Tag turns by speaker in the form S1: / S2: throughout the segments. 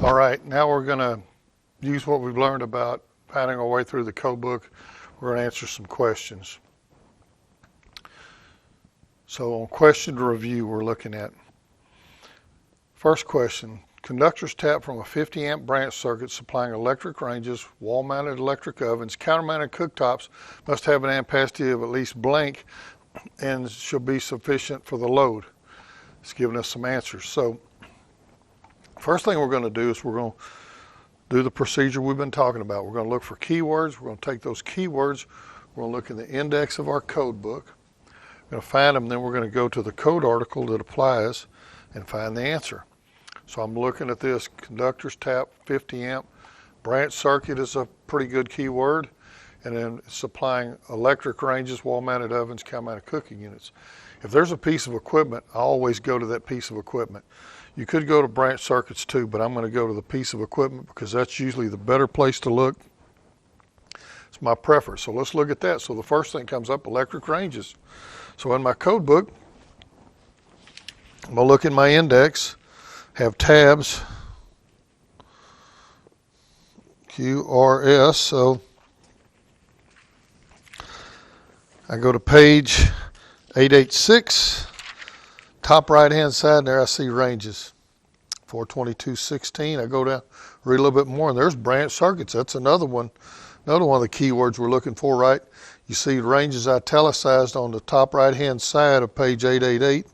S1: All right, now we're going to use what we've learned about finding our way through the code book. We're going to answer some questions. So on question review, we're looking at first question. Conductors tapped from a 50 amp branch circuit supplying electric ranges, wall-mounted electric ovens, counter-mounted cooktops must have an ampacity of at least blank and should be sufficient for the load. It's giving us some answers. So first thing we're going to do is we're going to do the procedure we've been talking about. We're going to look for keywords. We're going to take those keywords. We're going to look in the index of our code book. We're going to find them. Then we're going to go to the code article that applies and find the answer. So I'm looking at this. Conductors tap 50 amp. Branch circuit is a pretty good keyword. And then supplying electric ranges, wall-mounted ovens, counter-mounted cooking units. If there's a piece of equipment, I always go to that piece of equipment. You could go to branch circuits too, but I'm going to go to the piece of equipment because that's usually the better place to look. It's my preference. So let's look at that. So the first thing comes up, electric ranges. So in my code book, I'm going to look in my index, have tabs, QRS. So I go to page 886. Top right hand side there I see ranges 422.16. I go down, read a little bit more, and there's branch circuits. That's another one of the keywords we're looking for, right? You see ranges italicized on the top right hand side of page 888.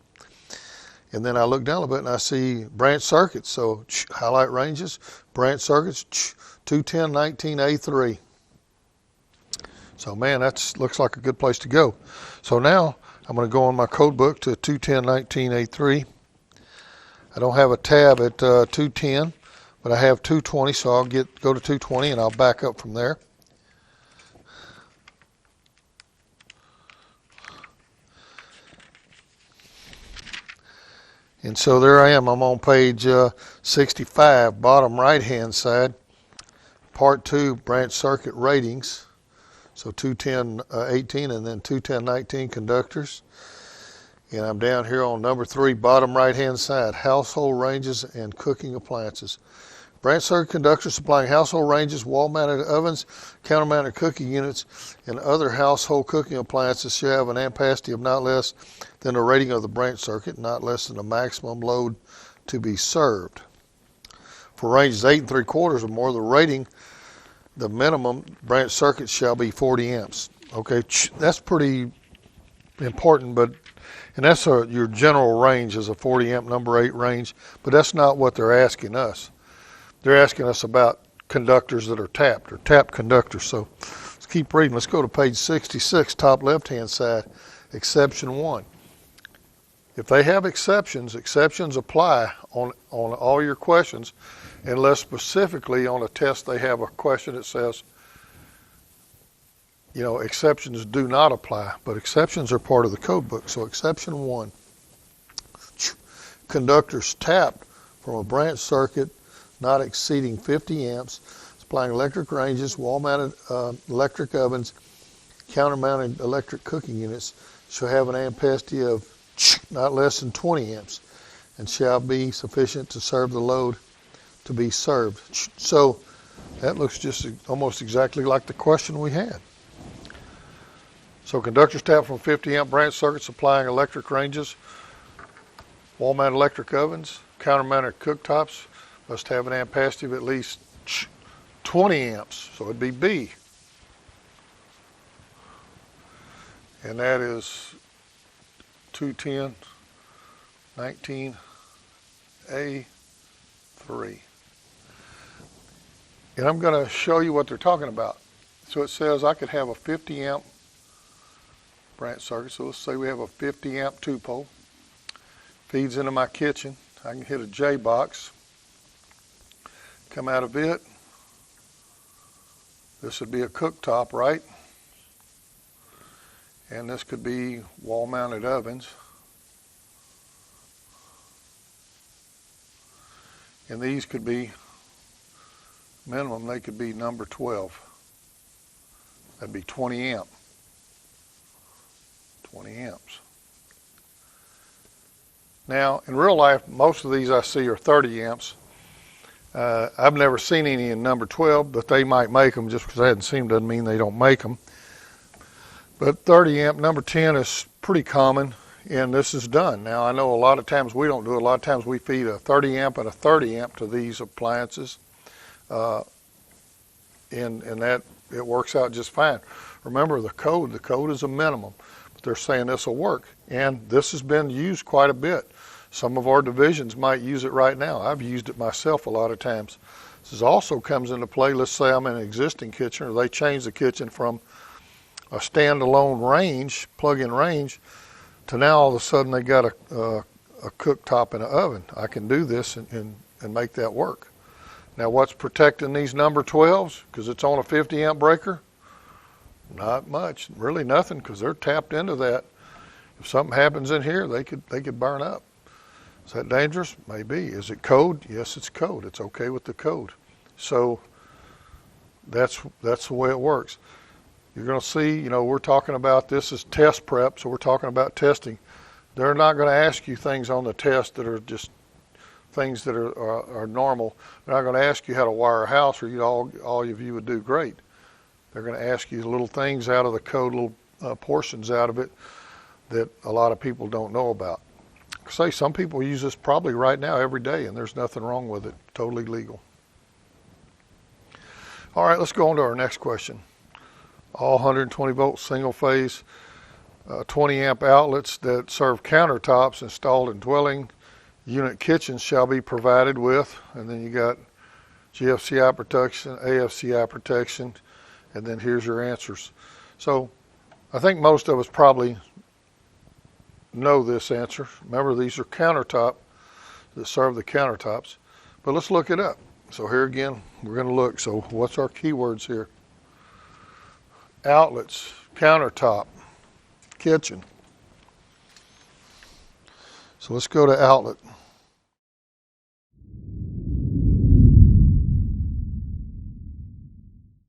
S1: And then I look down a bit and I see branch circuits. So highlight ranges, branch circuits, 210.19A3. So man, that looks like a good place to go. So now I'm going to go on my code book to 210.19A3. I don't have a tab at 210, but I have 220, so I'll go to 220 and I'll back up from there. And so there I am. I'm on page 65, bottom right-hand side, part 2, branch circuit ratings. So 210.18 and then 210.19 conductors. And I'm down here on number 3, bottom right-hand side, household ranges and cooking appliances. Branch circuit conductors supplying household ranges, wall-mounted ovens, counter-mounted cooking units, and other household cooking appliances should have an ampacity of not less than the rating of the branch circuit, not less than the maximum load to be served. For ranges 8 3/4 or more, the rating, the minimum branch circuit shall be 40 amps. Okay, that's pretty important, and that's your general range is a 40 amp number 8 range, but that's not what they're asking us. They're asking us about conductors that are tapped, or tapped conductors. So let's keep reading. Let's go to page 66, top left-hand side, exception 1. If they have exceptions apply on all your questions, unless specifically on a test they have a question that says, exceptions do not apply, but exceptions are part of the code book. So exception 1, conductors tapped from a branch circuit not exceeding 50 amps, supplying electric ranges, wall-mounted electric ovens, counter-mounted electric cooking units, shall have an ampacity of not less than 20 amps and shall be sufficient to serve the load to be served. So that looks just almost exactly like the question we had. So conductors tap from 50 amp branch circuit supplying electric ranges, wall-mounted electric ovens, counter-mounted cooktops must have an ampacity of at least 20 amps. So it'd be B. And that is 210.19A3. And I'm going to show you what they're talking about. So it says I could have a 50 amp branch circuit. So let's say we have a 50 amp 2-pole. Feeds into my kitchen. I can hit a J box. Come out of it. This would be a cooktop, right? And this could be wall-mounted ovens. And these could be, minimum, they could be number 12. That'd be 20 amp. 20 amps. Now, in real life, most of these I see are 30 amps. I've never seen any in number 12, but they might make them. Just because I hadn't seen them doesn't mean they don't make them. But 30 amp number 10 is pretty common, and this is done. Now, I know a lot of times we don't do it. A lot of times we feed a 30 amp and a 30 amp to these appliances, and that it works out just fine. Remember the code is a minimum, but they're saying this will work, and this has been used quite a bit. Some of our divisions might use it right now. I've used it myself a lot of times. This also comes into play. Let's say I'm in an existing kitchen, or they change the kitchen from a standalone range, plug-in range, to now all of a sudden they got a cooktop and an oven. I can do this and make that work. Now, what's protecting these number 12s? Because it's on a 50 amp breaker? Not much, really nothing, because they're tapped into that. If something happens in here, they could burn up. Is that dangerous? Maybe. Is it code? Yes, it's code. It's okay with the code. So that's the way it works. You're going to see, we're talking about this as test prep, so we're talking about testing. They're not going to ask you things on the test that are just things that are normal. They're not going to ask you how to wire a house, or all of you would do great. They're going to ask you little things out of the code, little portions out of it that a lot of people don't know about. Say some people use this probably right now every day, and there's nothing wrong with it. Totally legal. All right, let's go on to our next question. All 120 volt single phase 20 amp outlets that serve countertops installed in dwelling unit kitchens shall be provided with, and then you got GFCI protection, AFCI protection, and then here's your answers. So I think most of us probably know this answer. Remember, these are countertop that serve the countertops, but let's look it up. So here again, we're going to look. So what's our keywords here? Outlets, countertop, kitchen. So let's go to outlet.